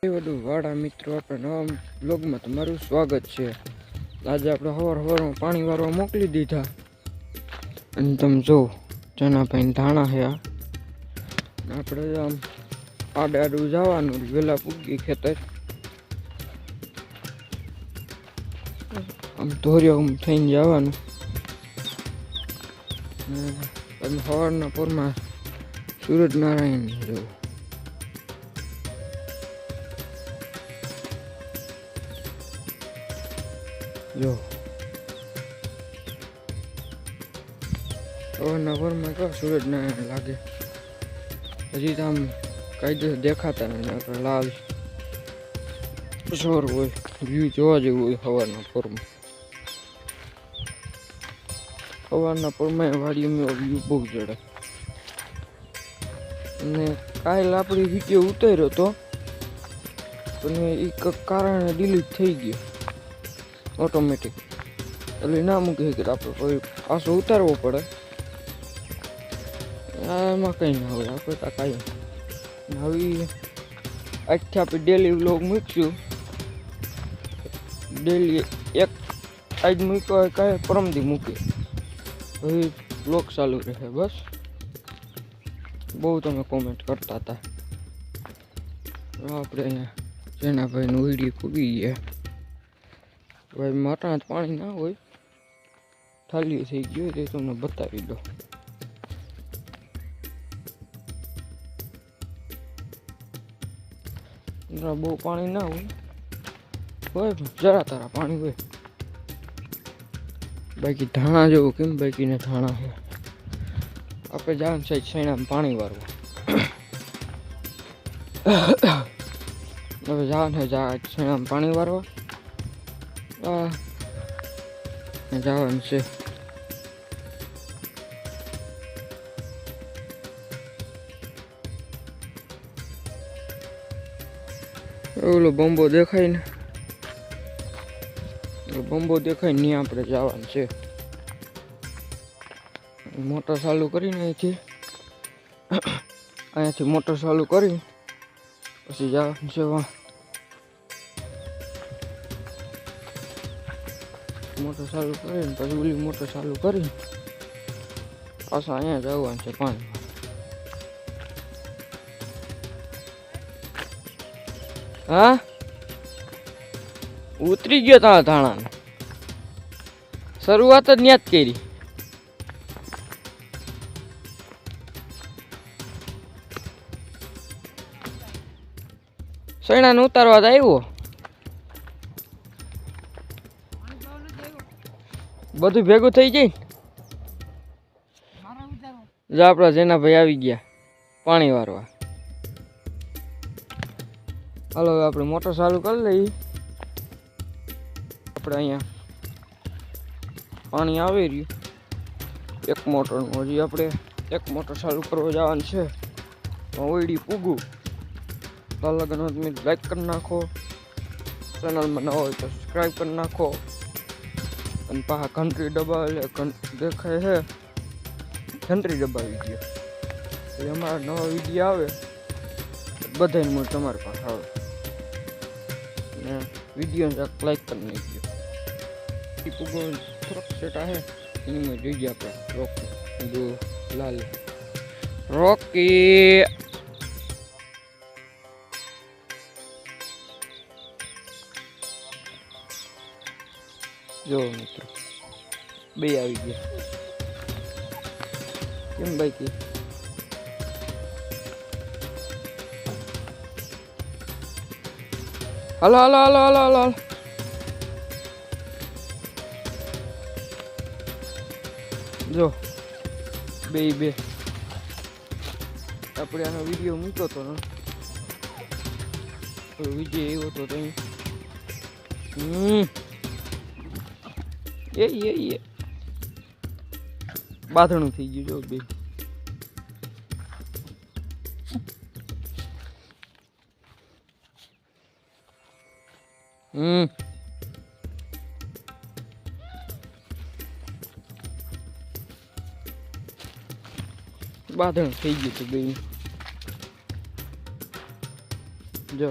બધું વાડા મિત્રો આપણે નવા બ્લોગમાં તમારું સ્વાગત છે. આજે આપણે સવારમાં પાણી વાળવા મોકલી દીધા અને તમે જો જનાભાઈ ધાણા છે. આપણે આમ આડું જવાનું વહેલા પૂગી ખેતર આમ ધોરિયા થઈને જવાનું. તમે સવારના પોરમાં સૂરજનારાયણ જોવો. જો સવારના પોરમાં કેવા સૂરજનારાયણ લાગે. હજી તો આમ કાયદે દેખાતા નથી. આપણે લાલ સોર હોય, વ્યૂ જોવા જેવું હોય સવારના પોરમાં. સવારના પોરમાં વાડીમાં વ્યૂ બહુ જડે. અને કાલ આપણી વિડીયો ઉતાર્યો હતો પણ એ કારણે ડિલીટ થઈ ગયો ઓટોમેટિક. એટલે ના મૂકી કે આપણે કોઈ પાછો ઉતારવો પડે. એમાં કંઈ ના હોય, આપણે તો કાંઈ આવી આજથી આપણે ડેલી વ્લોગ મૂકીશું. ડેલી એક આજ મૂક્યો હોય કાંઈ પરમથી મૂકી પછી વ્લોગ ચાલુ રહે. બસ બહુ તમે કોમેન્ટ કરતા હતા. આપણે અહીંયા જેનાભાઈનું વીડિયો પૂગી ગયા. ભાઈ માટા પાણી ના હોય, ઠાલ્યું થઈ ગયું તે તમને બતાવી દો. બહુ પાણી ના હોય જરા તારા પાણી હોય. બાકી ધાણા જેવું કેમ બાકીને ધાણા છે. આપણે જવાનું સાઈડ સૈણામાં પાણી વાળવું. હવે જવાનું છે સૈણામાં પાણી વાળવા. જવાનું છે. ઓલો બંબો દેખાય ને, બંબો દેખાય ને આપણે જવાનું છે. મોટર ચાલુ કરીને અહીંયાથી મોટર ચાલુ કરી પછી જવાનું છે. મોટર ચાલુ કરીને પછી ઓલી મોટર ચાલુ કરી પાછા અહીંયા જવાનું છે પાણી. હા ઉતરી ગયો તારા ધાણા. શરૂઆત જ ન્યા જ કરી. સૈણાને ઉતારવા જ આવ્યો. બધું ભેગું થઈ જાય જો. આપણા જેનાભાઈ આવી ગયા પાણી વારવા. હાલો આપણે મોટર ચાલુ કરી લઈએ. આપણે અહીંયા પાણી આવી રહ્યું એક મોટરનું. હજી આપણે એક મોટર ચાલુ કરવા જવાનું છે. ઓયડી પૂગું લગન તમે લાઈક કરી નાખો. ચેનલમાં ન હોય તો સબસ્ક્રાઈબ કરી નાખો. અને પાછા ઘંટડી દબાવે દેખાય છે, ઘંટડી દબાવી ગયો એટલે અમારા નવા વિડીયો આવે બધાને મળે તમારી પાસે આવે. ને વિડીયો લાઈક કરી નાખજો. પૂગો થોડોક સેટ આવે એની જોઈએ આપણે રોકી જો લાલ રોકી. જો મિત્રો બે આવી ગયા. કેમ બાકી હાલો હાલો હાલો હાલો હાલો. જો બે આપણે આનો વિડીયો મૂક્યો હતો ને, વિડીયો એવો હતો એ બાંધણું થઈ ગયું. જો બે બાંધણ થઈ ગયું હતું બે. જો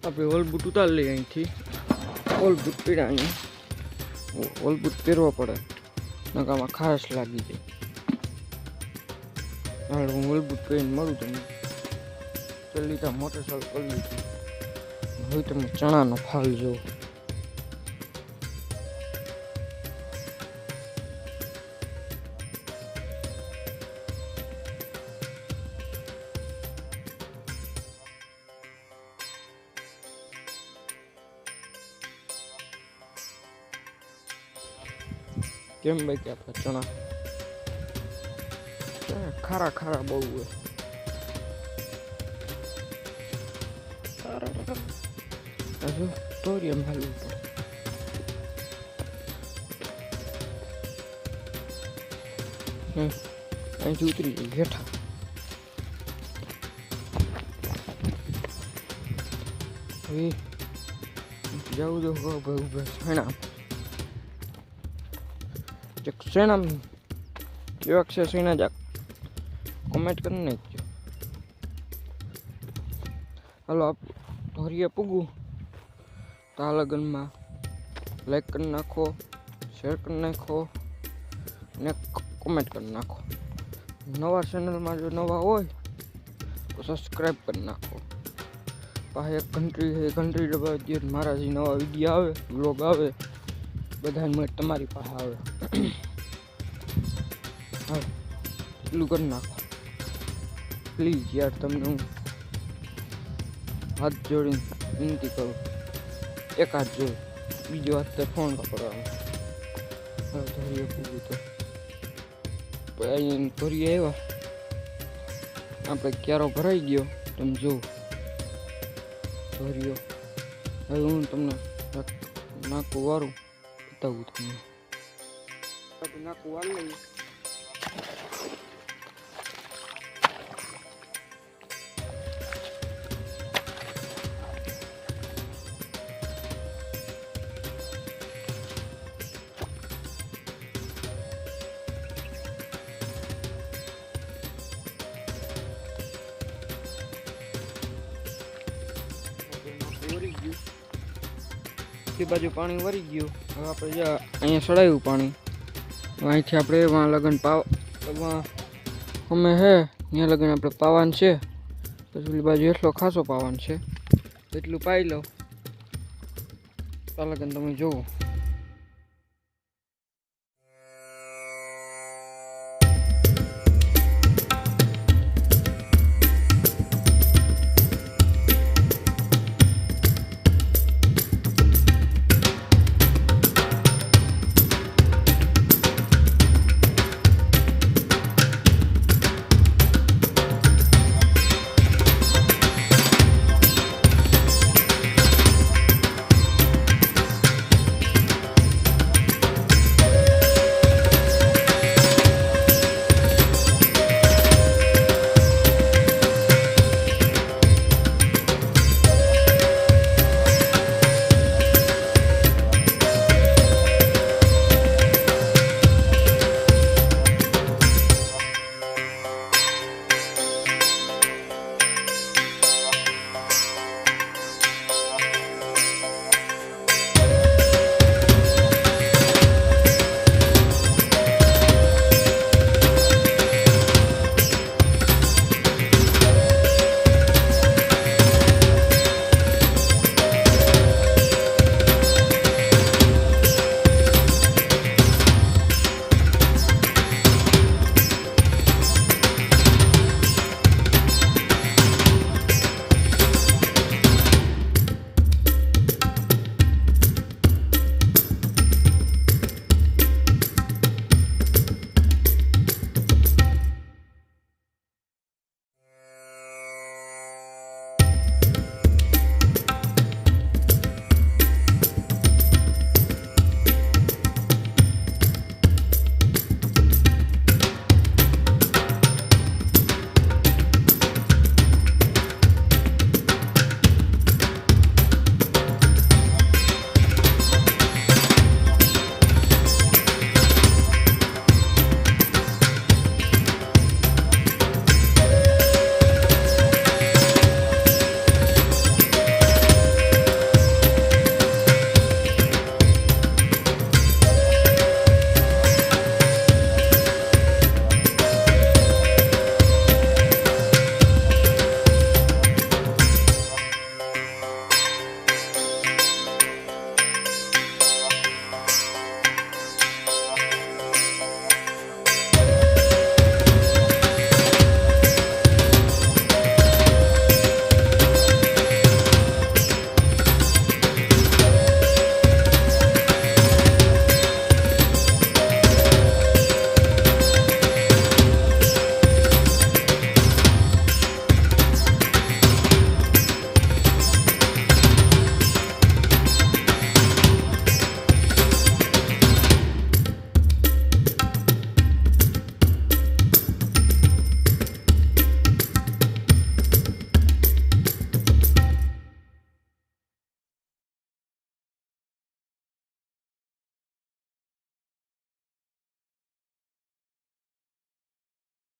આપણે હોલ બૂટ ઉતારી લઈએ અહીંથી. હોલ બૂટ પહેર્યા અહીંયા. હોલ બૂટ પહેરવો પડે, નકામાં ખાસ લાગી જાય. હાલ હું હોલ બૂટ પહેરીને મળું તમને. પેલી તો મોટરસાઇકલ કરી લીધી. હવે તમે ચણાનો ફાલ જોવો. કેમ ભાઈ કે આપણા ચણા ખારા ખારા બહુ હોય. હજુ તોરી એમ હાલવું પડે. અહીંથી ઉતરી જઈએ હેઠા. હવે જવું જો ઉભા છેણા શેણામ કેવાક છે શેણા જાક કોમેન્ટ કરી નાખજો. હાલો આપ ધોરીએ પૂગું તો આ લગનમાં લાઈક કરી નાખો, શેર કરી નાખો ને કોમેન્ટ કરી નાખો. નવા ચેનલમાં જો નવા હોય તો સબસ્ક્રાઈબ કરી નાખો. પાસે એક ઘંટડી છે, ઘંટડી દબાવી દે મારા જે નવા વિડીયો આવે, બ્લોગ આવે બધાને મળે તમારી પાસે આવે. હા એટલું કરી નાખો પ્લીઝ યાર. તમને હું હાથ જોડીને વિનંતી કરું, એક હાથ જોઈ બીજો હાથ તો ફોન પકડવાનો. હવે ધોરીએ પૂરું તો અહીં ધોરીએ આવ્યા આપણે ક્યારો ભરાઈ ગયો તમે જોવો ધોરીઓ. હવે હું તમને નાકું વારું બતાવું તમને. નાકું વાર લઈએ. એ બાજુ પાણી વરી ગયું. હવે આપણે જ્યાં અહીંયા સડાયું પાણી, અહીંથી આપણે વાં લગન અમે હે ત્યાં લગન આપણે પાવાનું છે. પછી બાજુ એટલો ખાસો પાવાનું છે, એટલું પાઈ લો આ લગન તમે જોવો.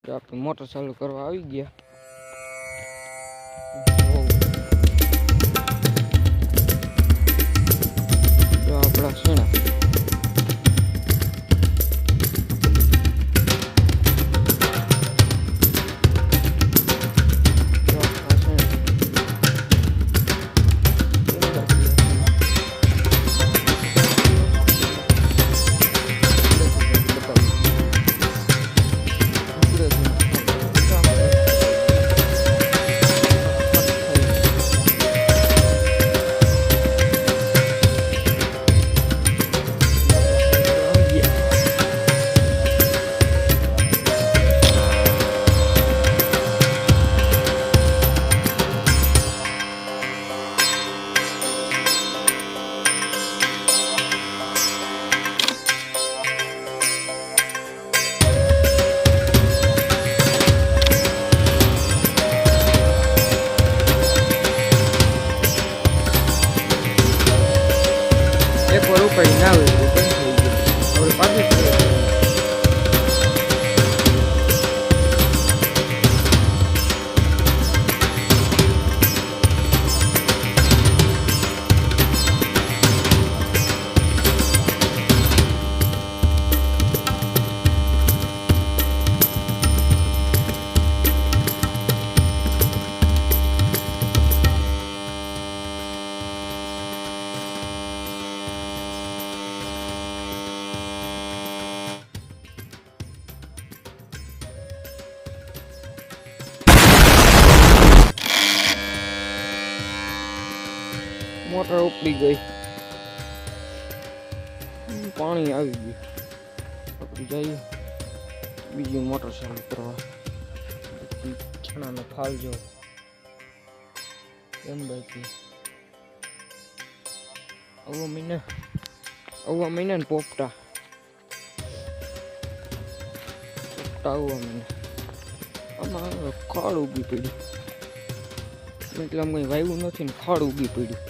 તો આપણે મોટર ચાલુ કરવા આવી ગયા. જો આપણા શેણા એક વાર ઉપાડી ના હોય તો બંધ થઈ ગયું. હવે પાછું મોટર ઉપડી ગઈ, પાણી આવી ગયું. આપણે જઈએ બીજી મોટર ચાલુ કરવા. છણાનો ફાલ જો એમ બાકી આવા મહિના ને પોપટા આવા મહિના આમાં ખાડ ઉગી પડ્યું. એટલે આમ કંઈ વાવ્યું નથી ને ખાડ ઉગી પડ્યું.